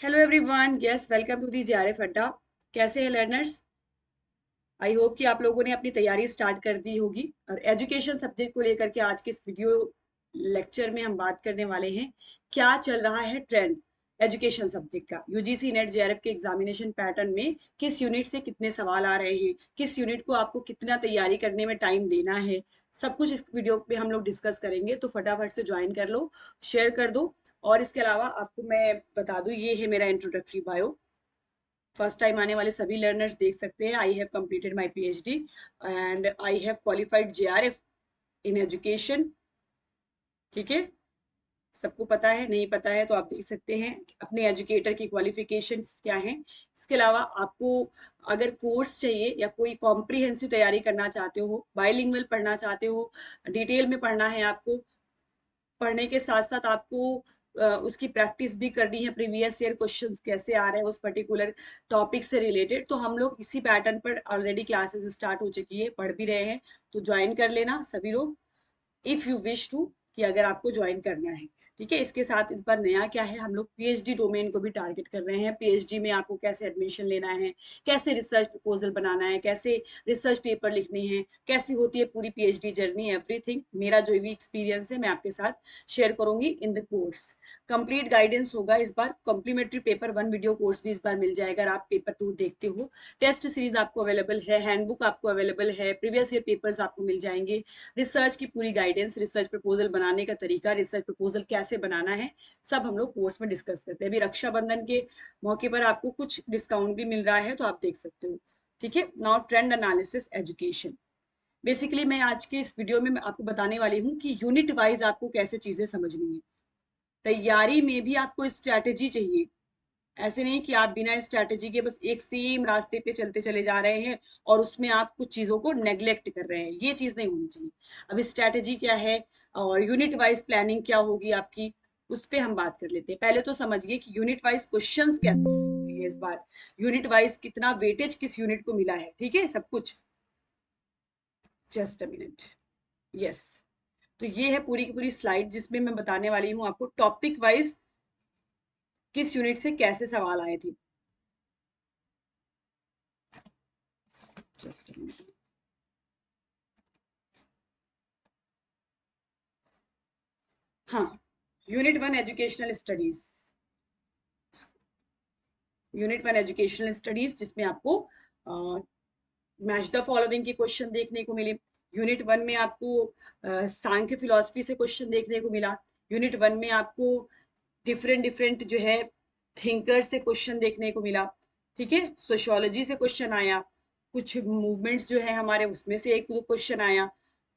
Hello everyone, yes welcome to the JRF Adda. कैसे हैं learners? I hope कि आप लोगों ने अपनी तैयारी स्टार्ट कर दी होगी। और एजुकेशन सब्जेक्ट को लेकर के आज के इस वीडियो लेक्चर में हम बात करने वाले हैं क्या चल रहा है ट्रेंड एजुकेशन सब्जेक्ट का। यूजीसी नेट जेआरएफ के एग्जामिनेशन पैटर्न में किस यूनिट से कितने सवाल आ रहे हैं, किस यूनिट को आपको कितना तैयारी करने में टाइम देना है, सब कुछ इस वीडियो पे हम लोग डिस्कस करेंगे। तो फटाफट से ज्वाइन कर लो, शेयर कर दो। और इसके अलावा आपको मैं बता दूं, ये है मेरा इंट्रोडक्टरी बायो। फर्स्ट टाइम आने वाले सभी लर्नर्स देख सकते हैं, I have completed my PhD and I have qualified JRF in education. ठीक है, सबको पता है? नहीं पता है तो आप देख सकते हैं अपने एजुकेटर की क्वालिफिकेशंस क्या हैं। इसके अलावा आपको अगर कोर्स चाहिए या कोई कॉम्प्रिहेंसिव तैयारी करना चाहते हो, बाइलिंगुअल पढ़ना चाहते हो, डिटेल में पढ़ना है आपको, पढ़ने के साथ साथ आपको उसकी प्रैक्टिस भी करनी है, प्रीवियस ईयर क्वेश्चंस कैसे आ रहे हैं उस पर्टिकुलर टॉपिक से रिलेटेड, तो हम लोग इसी पैटर्न पर ऑलरेडी क्लासेस स्टार्ट हो चुकी है, पढ़ भी रहे हैं। तो ज्वाइन कर लेना सभी लोग, इफ यू विश टू, कि अगर आपको ज्वाइन करना है। ठीक है, इसके साथ इस बार नया क्या है, हम लोग पीएचडी डोमेन को भी टारगेट कर रहे हैं। पीएचडी में आपको कैसे एडमिशन लेना है, कैसे रिसर्च प्रपोजल बनाना है, कैसे रिसर्च पेपर लिखनी है, कैसी होती है पूरी पीएचडी जर्नी, एवरीथिंग मेरा जो भी एक्सपीरियंस है मैं आपके साथ शेयर करूंगी in the course. Complete guidance होगा इस बार। कॉम्प्लीमेंट्री पेपर 1 वीडियो कोर्स भी इस बार मिल जाएगा अगर आप पेपर 2 देखते हो। टेस्ट सीरीज आपको अवेलेबल है, हैंडबुक आपको अवेलेबल है, प्रीवियस ईयर पेपर्स आपको मिल जाएंगे, रिसर्च की पूरी गाइडेंस, रिसर्च प्रपोजल बनाने का तरीका, रिसर्च प्रपोजल कैसे बनाना है, सब हम लोग कोर्स में डिस्कस करते हैं। अभी रक्षाबंधन के मौके पर आपको कुछ डिस्काउंट भी मिल रहा है तो आप देख सकते हो। ठीक है, now trend analysis education. Basically मैं आज के इस वीडियो में मैं आपको बताने वाली हूँ कि यूनिट वाइज आपको कैसे चीजें समझनी है। तैयारी में भी आपको स्ट्रैटेजी चाहिए। ऐसे नहीं कि आप बिना स्ट्रैटेजी के बस एक सेम रास्ते पे चलते चले जा रहे हैं और उसमें आप कुछ चीजों को नेग्लेक्ट कर रहे हैं, ये चीज नहीं होनी चाहिए। अब स्ट्रैटेजी क्या है और यूनिट वाइज प्लानिंग क्या होगी आपकी, उस पे हम बात कर लेते हैं। पहले तो समझिए कि यूनिट वाइज क्वेश्चंस कैसे हैं इस बार, यूनिट वाइज कितना वेटेज किस यूनिट को मिला है। ठीक है, सब कुछ। Just a minute. यस, तो ये है पूरी की पूरी स्लाइड जिसमें मैं बताने वाली हूँ आपको टॉपिक वाइज किस यूनिट से कैसे सवाल आए थे। Just a minute. हाँ, unit 1 educational studies, unit 1 educational studies जिसमें आपको मैच द फॉलोइंग के क्वेश्चन देखने को मिले। यूनिट 1 में आपको सांख्य फिलॉसफी से क्वेश्चन देखने को मिला। यूनिट 1 में आपको डिफरेंट डिफरेंट जो है थिंकर से क्वेश्चन देखने को मिला। ठीक है, सोशियोलॉजी से क्वेश्चन आया, कुछ मूवमेंट्स जो है हमारे उसमें से एक दो क्वेश्चन आया,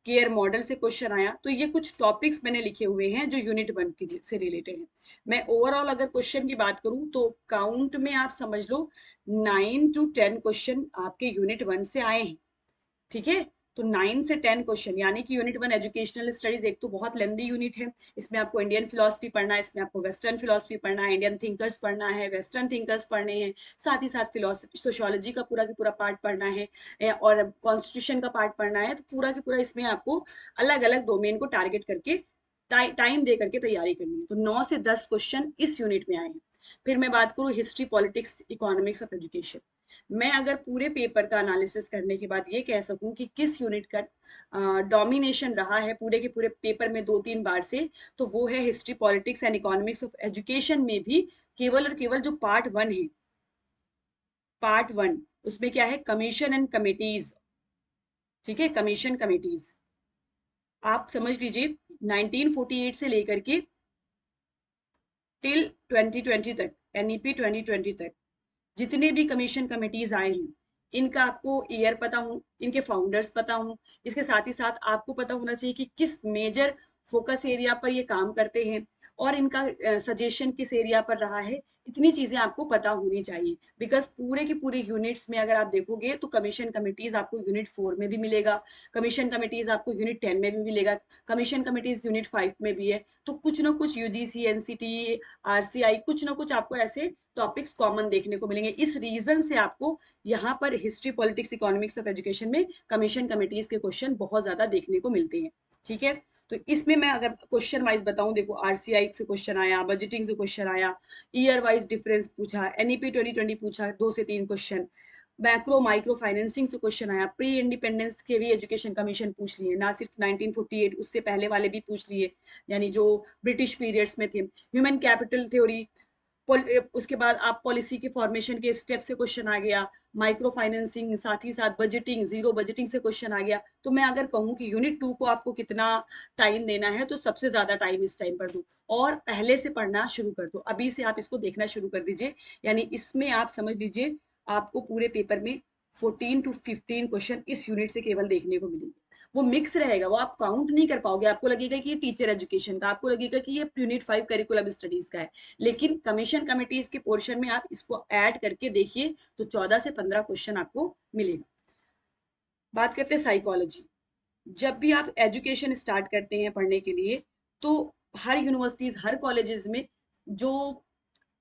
केयर मॉडल से क्वेश्चन आया। तो ये कुछ टॉपिक्स मैंने लिखे हुए हैं जो यूनिट 1 की से रिलेटेड है। मैं ओवरऑल अगर क्वेश्चन की बात करूं तो काउंट में आप समझ लो 9 to 10 क्वेश्चन आपके यूनिट 1 से आए हैं। ठीक है, तो 9 से 10 क्वेश्चन, यानी कि यूनिट 1 एजुकेशनल स्टडीज एक तो बहुत लेंदी यूनिट है। इसमें आपको इंडियन फिलोसफी पढ़ना है, इसमें आपको वेस्टर्न फिलोसफी पढ़ना है, इंडियन थिंकर्स पढ़ना है, वेस्टर्न थिंकर्स पढ़ने हैं, साथ ही साथ फिलोसफी सोशियोलॉजी का पूरा पार्ट पढ़ना है, और कॉन्स्टिट्यूशन का पार्ट पढ़ना है। तो पूरा की पूरा इसमें आपको अलग अलग डोमेन को टारगेट करके टाइम दे करके तैयारी करनी है। तो 9 से 10 क्वेश्चन इस यूनिट में आए हैं। फिर मैं बात करूँ history, politics, economics of education. मैं अगर पूरे पेपर का एनालिसिस करने के बाद ये कह सकूं कि किस यूनिट का डोमिनेशन रहा है पूरे के पूरे पेपर में 2-3 बार से, तो वो है history, politics and economics of education में भी केवल और केवल जो पार्ट 1 है, पार्ट 1 उसमें क्या है, कमीशन एंड कमिटीज। ठीक है, कमीशन कमिटीज आप समझ लीजिए 1948 से लेकर के टिल 2020 तक, एनईपी 2020 तक जितने भी कमीशन कमिटीज आए हैं, इनका आपको ईयर पता हो, इनके फाउंडर्स पता हो, इसके साथ ही साथ आपको पता होना चाहिए कि किस मेजर फोकस एरिया पर ये काम करते हैं और इनका सजेशन किस एरिया पर रहा है। इतनी चीजें आपको पता होनी चाहिए, बिकॉज पूरे के पूरे यूनिट्स में अगर आप देखोगे तो कमीशन कमिटीज आपको यूनिट 4 में भी मिलेगा, कमीशन कमिटीज आपको यूनिट 10 में भी मिलेगा, कमीशन कमिटीज यूनिट 5 में भी है। तो कुछ ना कुछ यूजीसी, एनसीटी, आरसीआई, कुछ ना कुछ आपको ऐसे टॉपिक्स कॉमन देखने को मिलेंगे। इस रीजन से आपको यहाँ पर history, politics, economics of education में कमीशन कमिटीज के क्वेश्चन बहुत ज्यादा देखने को मिलते हैं। ठीक है, तो इसमें मैं अगर क्वेश्चन वाइज बताऊं, देखो आरसीआई से क्वेश्चन आया, बजटिंग से क्वेश्चन आया, ईयर वाइज डिफरेंस पूछा, एनईपी 2020 पूछा 2 से 3 क्वेश्चन, मैक्रो माइक्रो फाइनेंसिंग से क्वेश्चन आया, प्री इंडिपेंडेंस के भी एजुकेशन कमीशन पूछ लिए, ना सिर्फ 1948 उससे पहले वाले भी पूछ लिए, यानी जो ब्रिटिश पीरियड्स में थे, ह्यूमन कैपिटल थ्योरी, उसके बाद आप पॉलिसी के फॉर्मेशन के स्टेप से क्वेश्चन आ गया, माइक्रो फाइनेंसिंग, साथ ही साथ बजटिंग, जीरो बजटिंग से क्वेश्चन आ गया। तो मैं अगर कहूँ कि यूनिट 2 को आपको कितना टाइम देना है, तो सबसे ज्यादा टाइम इस टाइम पर दो और पहले से पढ़ना शुरू कर दो, अभी से आप इसको देखना शुरू कर दीजिए। यानी इसमें आप समझ लीजिए आपको पूरे पेपर में 14 to 15 क्वेश्चन इस यूनिट से केवल देखने को मिलेंगे। वो मिक्स रहेगा, वो आप काउंट नहीं कर पाओगे, आपको लगेगा कि ये टीचर एजुकेशन का, आपको लगेगा कि ये यूनिट 5 करिकुलम स्टडीज का है, लेकिन कमीशन कमिटीज के पोर्शन में आप इसको ऐड करके देखिए तो 14 से 15 क्वेश्चन आपको मिलेगा। बात करते हैं साइकोलॉजी। जब भी आप एजुकेशन स्टार्ट करते हैं पढ़ने के लिए, तो हर यूनिवर्सिटीज, हर कॉलेजेस में जो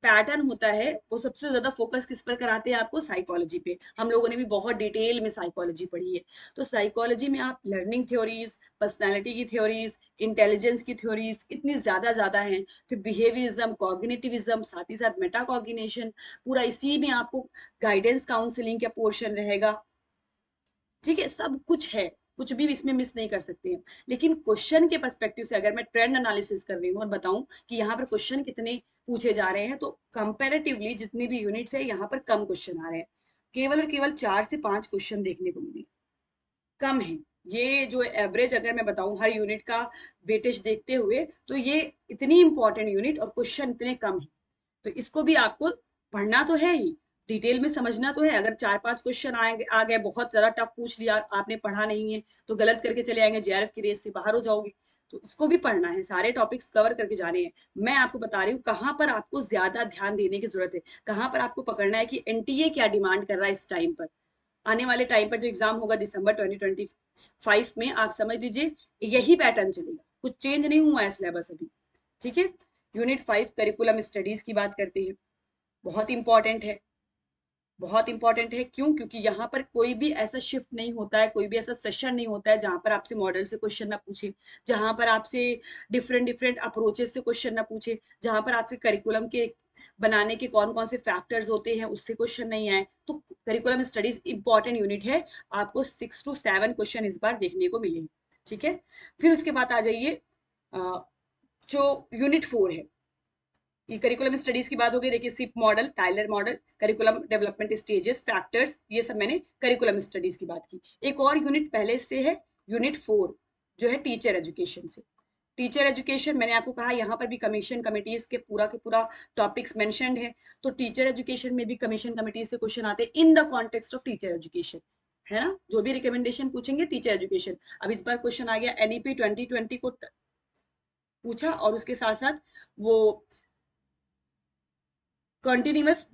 पैटर्न होता है वो सबसे ज्यादा फोकस किस पर कराते हैं, आपको साइकोलॉजी पे। हम लोगों ने भी बहुत डिटेल में साइकोलॉजी पढ़ी है। तो साइकोलॉजी में आप लर्निंग थ्योरीज, पर्सनालिटी की थ्योरीज, इंटेलिजेंस की थ्योरीज इतनी ज्यादा ज्यादा हैं, फिर बिहेवियरिज्म, कॉग्निटिविज्म, साथ ही साथ मेटा कॉग्निशन, पूरा इसी में आपको गाइडेंस काउंसलिंग का पोर्शन रहेगा। ठीक है, सब कुछ है, कुछ भी इसमें मिस नहीं कर सकते हैं। लेकिन क्वेश्चन के पर्सपेक्टिव से अगर मैं ट्रेंड एनालिसिस कर रही हूँ और बताऊं कि यहाँ पर क्वेश्चन कितने पूछे जा रहे हैं, तो कंपैरेटिवली जितनी भी यूनिट्स है यहाँ पर कम क्वेश्चन आ रहे हैं, केवल और केवल 4 से 5 क्वेश्चन देखने को मिले, कम है। ये जो एवरेज अगर मैं बताऊं हर यूनिट का वेटेज देखते हुए, तो ये इतनी इंपॉर्टेंट यूनिट और क्वेश्चन इतने कम है, तो इसको भी आपको पढ़ना तो है ही, डिटेल में समझना तो है। अगर 4-5 क्वेश्चन आएंगे आ गए, बहुत ज्यादा टफ पूछ लिया, आपने पढ़ा नहीं है तो गलत करके चले आएंगे, जेआरएफ की रेस से बाहर हो जाओगे। तो इसको भी पढ़ना है, सारे टॉपिक्स कवर करके जाने हैं। मैं आपको बता रही हूँ कहाँ पर आपको ज्यादा ध्यान देने की जरूरत है, कहाँ पर आपको पकड़ना है कि एनटीए क्या डिमांड कर रहा है इस टाइम पर। आने वाले टाइम पर जो एग्जाम होगा दिसंबर 2025 में, आप समझ लीजिए यही पैटर्न चलेगा, कुछ चेंज नहीं हुआ है सिलेबस अभी। ठीक है, यूनिट 5 करिकुलम स्टडीज की बात करते हैं। बहुत इंपॉर्टेंट है, बहुत इंपॉर्टेंट है। क्यों? क्योंकि यहाँ पर कोई भी ऐसा शिफ्ट नहीं होता है, कोई भी ऐसा सेशन नहीं होता है जहां पर आपसे मॉडल से क्वेश्चन ना पूछे, जहां पर आपसे डिफरेंट डिफरेंट अप्रोचेस से क्वेश्चन ना पूछे, जहां पर आपसे करिकुलम के बनाने के कौन कौन से फैक्टर्स होते हैं उससे क्वेश्चन नहीं आए। तो करिकुलम स्टडीज इंपॉर्टेंट यूनिट है, आपको 6 to 7 क्वेश्चन इस बार देखने को मिलेंगे। ठीक है, फिर उसके बाद आ जाइए जो यूनिट 4 है, ये करिकुलम स्टडीज की बात हो गई। देखिए CIPP model, Tyler model, curriculum development stages, factors, ये सब मैंने करिकुलम स्टडीज की बात की। एक और यूनिट पहले से है, यूनिट 4, जो है टीचर एजुकेशन से। टीचर एजुकेशन मैंने आपको कहा यहाँ पर भी कमीशन कमिटीज के पूरा टॉपिक्स मेंशन्ड है। तो टीचर एजुकेशन में भी कमीशन कमिटीज से क्वेश्चन आते हैं in the context of teacher education, है ना। जो भी रिकमेंडेशन पूछेंगे टीचर एजुकेशन। अब इस बार क्वेश्चन आ गया एनईपी 2020 को पूछा, और उसके साथ साथ वो कंटिन्यूअस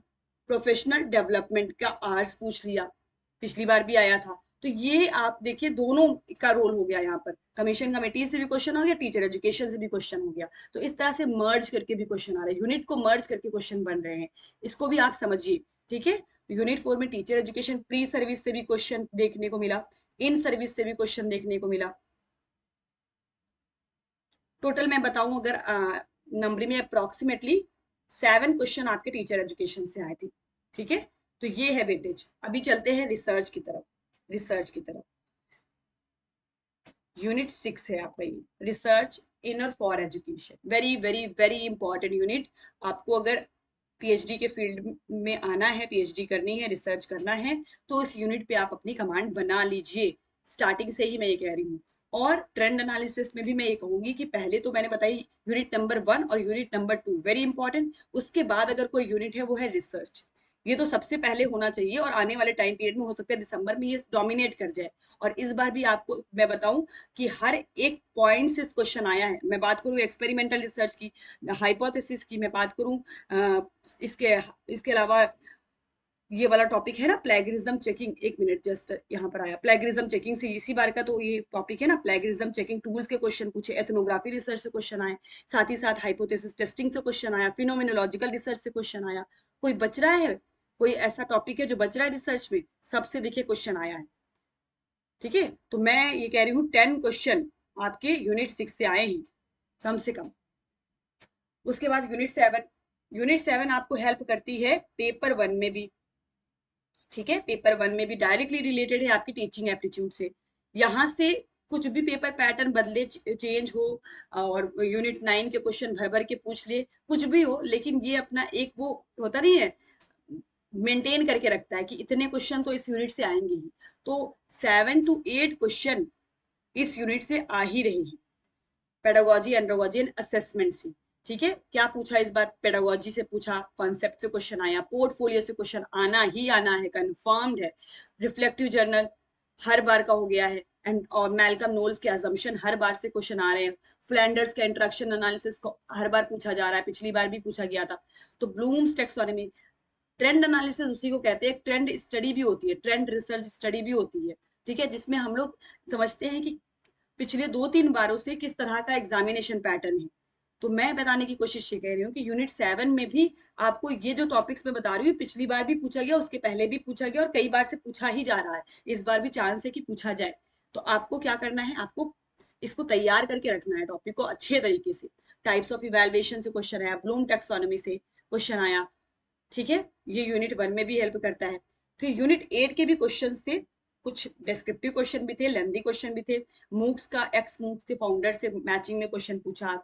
प्रोफेशनल डेवलपमेंट का आर्स पूछ लिया, पिछली बार भी आया था। तो ये आप देखिए दोनों का रोल हो गया, यहाँ पर कमीशन कमेटी से भी क्वेश्चन हो गया, टीचर एजुकेशन से भी क्वेश्चन हो गया। तो इस तरह से मर्ज करके भी क्वेश्चन आ रहे हैं, यूनिट को मर्ज करके क्वेश्चन बन रहे हैं, इसको भी आप समझिए। ठीक है, यूनिट 4 में टीचर एजुकेशन प्री सर्विस से भी क्वेश्चन देखने को मिला, इन सर्विस से भी क्वेश्चन देखने को मिला। टोटल मैं बताऊं अगर नंबर में अप्रोक्सीमेटली 7 क्वेश्चन आपके टीचर एजुकेशन से आए थे। ठीक है, तो ये है वेटेज। अभी चलते हैं रिसर्च की तरफ। रिसर्च की तरफ यूनिट 6 है आपका, ये research inner for education, very very very important unit. आपको अगर पीएचडी के फील्ड में आना है, पीएचडी करनी है, रिसर्च करना है, तो इस यूनिट पे आप अपनी कमांड बना लीजिए, स्टार्टिंग से ही मैं ये कह रही हूँ। और ट्रेंड एनालिसिस में भी मैं ये कहूंगी कि पहले तो मैंने बताई यूनिट नंबर 1 और यूनिट नंबर 2 वेरी इंपॉर्टेंट, उसके बाद अगर कोई यूनिट है वो है रिसर्च, ये तो सबसे पहले होना चाहिए। और आने वाले टाइम पीरियड में हो सकता है दिसंबर में ये डोमिनेट कर जाए। और इस बार भी आपको मैं बताऊं कि हर एक पॉइंट से क्वेश्चन आया है। मैं बात करूं एक्सपेरिमेंटल रिसर्च की, हाइपोथेसिस की, मैं बात करूं इसके इसके अलावा ये वाला टॉपिक है ना प्लेगरिज्म चेकिंग, एक मिनट जस्ट यहाँ पर आया, प्लेगरिज्म चेकिंग से इसी बार का तो ये टॉपिक है ना, प्लेगरिज्म चेकिंग टूल्स के क्वेश्चन पूछे, एथनोग्राफी रिसर्च से क्वेश्चन आए, साथ ही साथ हाइपोथेसिस टेस्टिंग से क्वेश्चन आया, फिनोमिनोलॉजिकल रिसर्च से क्वेश्चन आया। कोई बच रहा है? कोई ऐसा टॉपिक है जो बच रहा है रिसर्च में? सबसे देखिए क्वेश्चन आया है। ठीक है, तो मैं ये कह रही हूँ 10 क्वेश्चन आपके यूनिट 6 से आए हैं कम से कम। उसके बाद यूनिट 7 आपको हेल्प करती है पेपर 1 में भी, ठीक है। पेपर 1 में भी डायरेक्टली रिलेटेड है आपकी टीचिंग एप्टीट्यूड से। यहाँ से कुछ भी पेपर पैटर्न बदले, चेंज हो, और यूनिट 9 के क्वेश्चन भर भर के पूछ ले, कुछ भी हो, लेकिन ये अपना एक वो होता नहीं है, मेंटेन करके रखता है कि इतने क्वेश्चन तो इस यूनिट से आएंगे ही। तो 7 to 8 क्वेश्चन इस यूनिट से आ ही रहे हैं, पेडागोजी, एंड्रोगोजी एंड असेसमेंट से। ठीक है, क्या पूछा इस बार? पेडागोजी से पूछा, कॉन्सेप्ट से क्वेश्चन आया, पोर्टफोलियो से क्वेश्चन आना ही आना है, कंफर्म्ड है। रिफ्लेक्टिव जर्नल हर बार का हो गया है, एंड और मैल्कम नोल्स के अजम्पशन हर बार से क्वेश्चन आ रहे हैं। फ्लैंडर्स का इंटरेक्शन एनालिसिस को हर बार पूछा जा रहा है, पिछली बार भी पूछा गया था। तो ब्लूम्स टेक्सोनॉमी, ट्रेंड एनालिसिस उसी को कहते हैं, ट्रेंड स्टडी भी होती है, ट्रेंड रिसर्च स्टडी भी होती है। ठीक है, जिसमें हम लोग समझते हैं कि पिछले 2-3 बारों से किस तरह का एग्जामिनेशन पैटर्न है। तो मैं बताने की कोशिश ये कह रही हूँ कि यूनिट 7 में भी आपको ये जो टॉपिक्स मैं बता रही हूँ, पिछली बार भी पूछा गया, उसके पहले भी पूछा गया, और कई बार से पूछा ही जा रहा है, इस बार भी चांस है कि पूछा जाए। तो आपको क्या करना है, आपको इसको तैयार करके रखना है टॉपिक को अच्छे तरीके से। टाइप्स ऑफ इवेल्युएशन से क्वेश्चन आया, ब्लूम टेक्सोनॉमी से क्वेश्चन आया, ठीक है, ये यूनिट 1 में भी हेल्प करता है। फिर यूनिट 8 के भी क्वेश्चन थे, कुछ डिस्क्रिप्टिव क्वेश्चन भी थे, लेंथी क्वेश्चन भी थे। मूक्स का, एक्स मूक्स के फाउंडर से मैचिंग में क्वेश्चन पूछा,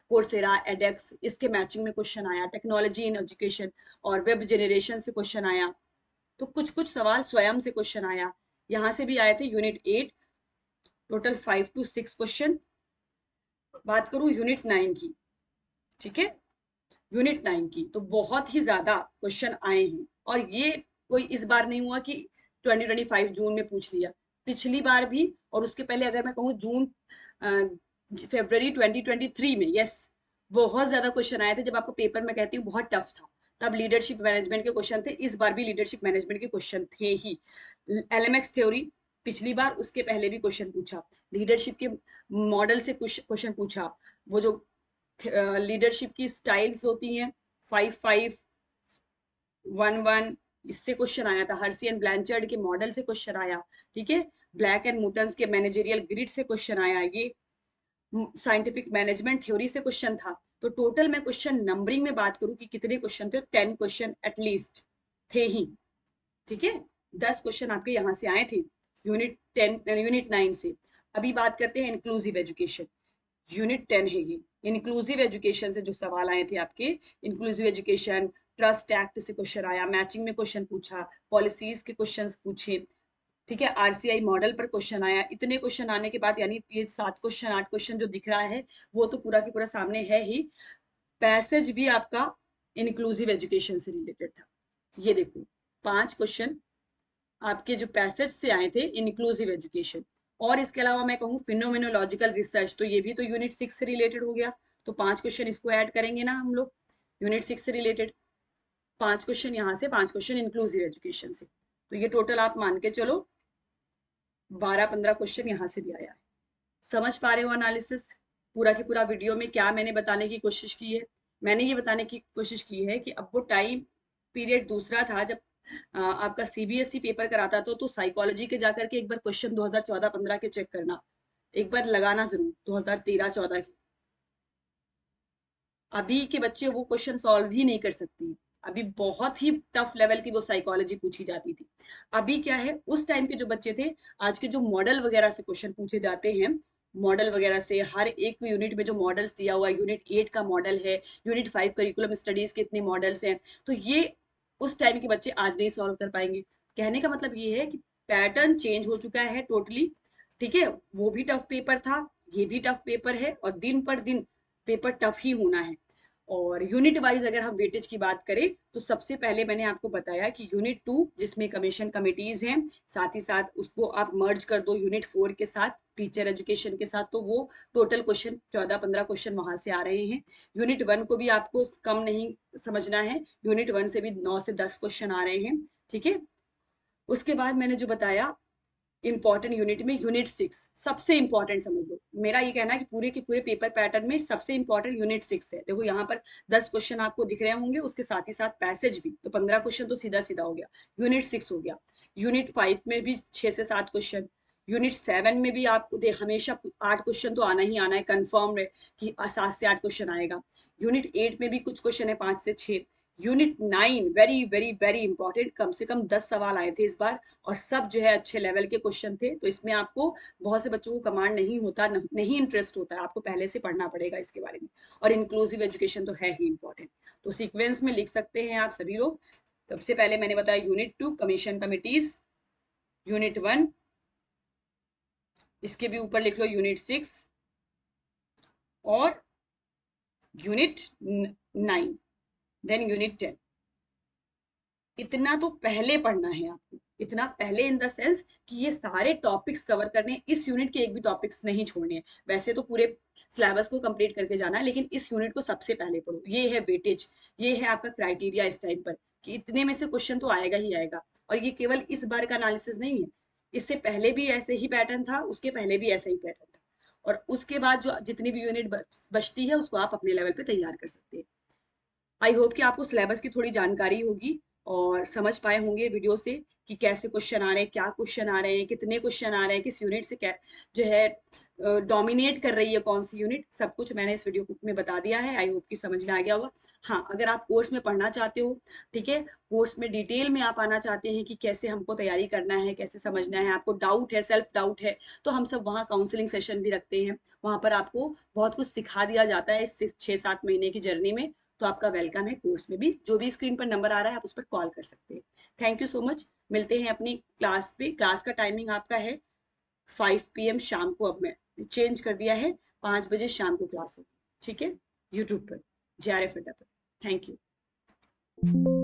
कोर्सेरा, एडेक्स, इसके मैचिंग में क्वेश्चन आया, टेक्नोलॉजी इन एजुकेशन और वेब जनरेशन से क्वेश्चन आया। तो कुछ कुछ सवाल स्वयं से क्वेश्चन आया, यहाँ से भी आए थे। Unit 8 total 5 to 6 question. बात करूं यूनिट 9 की, ठीक है, यूनिट 9 की तो बहुत ही ज्यादा क्वेश्चन आए हैं, और ये कोई इस बार नहीं हुआ कि 2025 जून में पूछ लिया, पिछली बार भी, और उसके पहले अगर मैं कहूँ जून, फरवरी 2023 में, यस, बहुत ज्यादा क्वेश्चन आए थे। जब आपको पेपर में कहती हूँ बहुत टफ था, तब लीडरशिप मैनेजमेंट के क्वेश्चन थे, इस बार भी लीडरशिप मैनेजमेंट के क्वेश्चन थे ही। एलएमएक्स थ्योरी पिछली बार, उसके पहले भी क्वेश्चन पूछा, लीडरशिप के मॉडल से क्वेश्चन पूछा, वो जो लीडरशिप की स्टाइल्स होती हैं, 5511, इससे क्वेश्चन आया था। हर्सी एंड ब्लैंचर्ड के मॉडल से क्वेश्चन आया, ठीक है। ब्लैक एंड मुटन्स के मैनेजरियल ग्रिड से क्वेश्चन आया, ये साइंटिफिक मैनेजमेंट थ्योरी से क्वेश्चन था। तो टोटल मैं क्वेश्चन नंबरिंग में बात करूं कि कितने क्वेश्चन थे, 10 क्वेश्चन एटलीस्ट थे ही, ठीक है। 10 क्वेश्चन आपके यहाँ से आए थे यूनिट 9 से। अभी बात करते हैं इंक्लूसिव एजुकेशन, यूनिट 10 है ये। इंक्लूसिव एजुकेशन से जो सवाल आए थे आपके, इंक्लूसिव एजुकेशन, ट्रस्ट एक्ट से क्वेश्चन आया, मैचिंग में क्वेश्चन पूछा, पॉलिसीज के क्वेश्चन पूछे, ठीक है, आरसीआई मॉडल पर क्वेश्चन आया। इतने क्वेश्चन आने के बाद, यानी ये 7 क्वेश्चन 8 क्वेश्चन जो दिख रहा है, वो तो पूरा की पूरा सामने है ही। पैसेज भी आपका इंक्लूसिव एजुकेशन से रिलेटेड था, ये देखो 5 क्वेश्चन आपके जो पैसेज से आए थे इंक्लूसिव एजुकेशन। और इसके अलावा मैं कहूँ फिनोमिनोलॉजिकल रिसर्च, तो ये भी तो यूनिट 6 से रिलेटेड हो गया। तो 5 क्वेश्चन इसको ऐड करेंगे ना हम लोग, यूनिट 6 से रिलेटेड 5 क्वेश्चन यहाँ से, 5 क्वेश्चन इंक्लूसिव एजुकेशन से। तो ये टोटल आप मान के चलो 12-15 क्वेश्चन यहाँ से भी आया है। समझ पा रहे हो एनालिसिस? पूरा की पूरा वीडियो में क्या मैंने बताने की कोशिश की है? मैंने ये बताने की कोशिश की है कि अब वो टाइम पीरियड दूसरा था जब आपका सीबीएसई पेपर कराता तो साइकोलॉजी के जाकर के एक बार क्वेश्चन 2014-15 के चेक करना, एक बार लगाना जरूर 2013-14 के। अभी के बच्चे वो क्वेश्चन सॉल्व ही नहीं कर सकती, अभी बहुत ही टफ लेवल की वो साइकोलॉजी पूछी जाती थी। अभी क्या है, उस टाइम के जो बच्चे थे, आज के जो मॉडल वगैरह से क्वेश्चन पूछे जाते हैं, मॉडल वगैरह से, हर एक यूनिट में जो मॉडल्स दिया हुआ है, यूनिट 8 का मॉडल है, यूनिट 5 करिकुलम स्टडीज के इतने मॉडल्स हैं, तो ये उस टाइम के बच्चे आज नहीं सॉल्व कर पाएंगे। कहने का मतलब ये है कि पैटर्न चेंज हो चुका है टोटली, ठीक है। वो भी टफ पेपर था, ये भी टफ पेपर है, और दिन पर दिन पेपर टफ ही होना है। और यूनिट वाइज अगर हम वेटेज की बात करें, तो सबसे पहले मैंने आपको बताया कि यूनिट 2 जिसमें कमीशन कमिटीज हैं, साथ ही साथ उसको आप मर्ज कर दो यूनिट 4 के साथ, टीचर एजुकेशन के साथ, तो वो टोटल क्वेश्चन 14-15 क्वेश्चन वहां से आ रहे हैं। यूनिट 1 को भी आपको कम नहीं समझना है, यूनिट 1 से भी 9 से 10 क्वेश्चन आ रहे हैं, ठीक है। उसके बाद मैंने जो बताया इंपॉर्टेंट यूनिट में, यूनिट 6 सबसे इंपॉर्टेंट समझ लो। मेरा ये कहना है कि पूरे के पूरे पेपर पैटर्न में सबसे इंपॉर्टेंट यूनिट 6 है। देखो यहाँ पर 10 क्वेश्चन आपको दिख रहे होंगे, उसके साथ ही साथ पैसेज भी, तो 15 क्वेश्चन तो सीधा सीधा हो गया, यूनिट 6 हो गया। यूनिट 5 में भी 6 से 7 क्वेश्चन, यूनिट 7 में भी आपको हमेशा 8 क्वेश्चन तो आना ही आना है, कंफर्म है कि 7 से 8 क्वेश्चन आएगा। यूनिट 8 में भी कुछ क्वेश्चन है 5 से 6। Unit 9 very very very important, कम से कम 10 सवाल आए थे इस बार, और सब जो है अच्छे लेवल के क्वेश्चन थे। तो इसमें आपको, बहुत से बच्चों को कमांड नहीं होता, नहीं इंटरेस्ट होता है, आपको पहले से पढ़ना पड़ेगा इसके बारे में। और इंक्लूसिव एजुकेशन तो है ही इंपॉर्टेंट। तो सीक्वेंस में लिख सकते हैं आप सभी लोग। सबसे पहले मैंने बताया यूनिट 2 कमीशन कमिटीज, यूनिट 1, इसके भी ऊपर लिख लो यूनिट 6 और यूनिट 9, देन यूनिट 10। इतना तो पहले पढ़ना है आपको, इतना पहले इन द सेंस कि ये सारे टॉपिक्स कवर करने, इस यूनिट के एक भी टॉपिक्स नहीं छोड़ने हैं। वैसे तो पूरे सिलेबस को कंप्लीट करके जाना है, लेकिन इस यूनिट को सबसे पहले पढ़ो। ये है वेटेज, ये है आपका क्राइटेरिया इस टाइम पर कि इतने में से क्वेश्चन तो आएगा ही आएगा। और ये केवल इस बार का एनालिसिस नहीं है, इससे पहले भी ऐसे ही पैटर्न था, उसके पहले भी ऐसा ही पैटर्न था, और उसके बाद जो जितनी भी यूनिट बचती है उसको आप अपने लेवल पे तैयार कर सकते हैं। आई होप कि आपको सिलेबस की थोड़ी जानकारी होगी और समझ पाए होंगे वीडियो से कि कैसे क्वेश्चन आ रहे हैं, क्या क्वेश्चन आ रहे हैं, कितने क्वेश्चन आ रहे हैं, किस यूनिट से क्या जो है डोमिनेट कर रही है, कौन सी यूनिट। सब कुछ मैंने इस वीडियो में बता दिया है। आई होप कि समझ में आ गया होगा। हाँ, अगर आप कोर्स में पढ़ना चाहते हो, ठीक है, कोर्स में डिटेल में आप आना चाहते हैं कि कैसे हमको तैयारी करना है, कैसे समझना है, आपको डाउट है, सेल्फ डाउट है, तो हम सब वहाँ काउंसलिंग सेशन भी रखते हैं। वहाँ पर आपको बहुत कुछ सिखा दिया जाता है इस 6-7 महीने की जर्नी में। तो आपका वेलकम है कोर्स में भी। जो भी स्क्रीन पर नंबर आ रहा है आप उस पर कॉल कर सकते हैं। Thank you so much. मिलते हैं अपनी क्लास पे। क्लास का टाइमिंग आपका है 5 PM शाम को। अब मैं चेंज कर दिया है, 5 बजे शाम को क्लास होगी, ठीक है, यूट्यूब पर, JRF अड्डा पर। Thank you.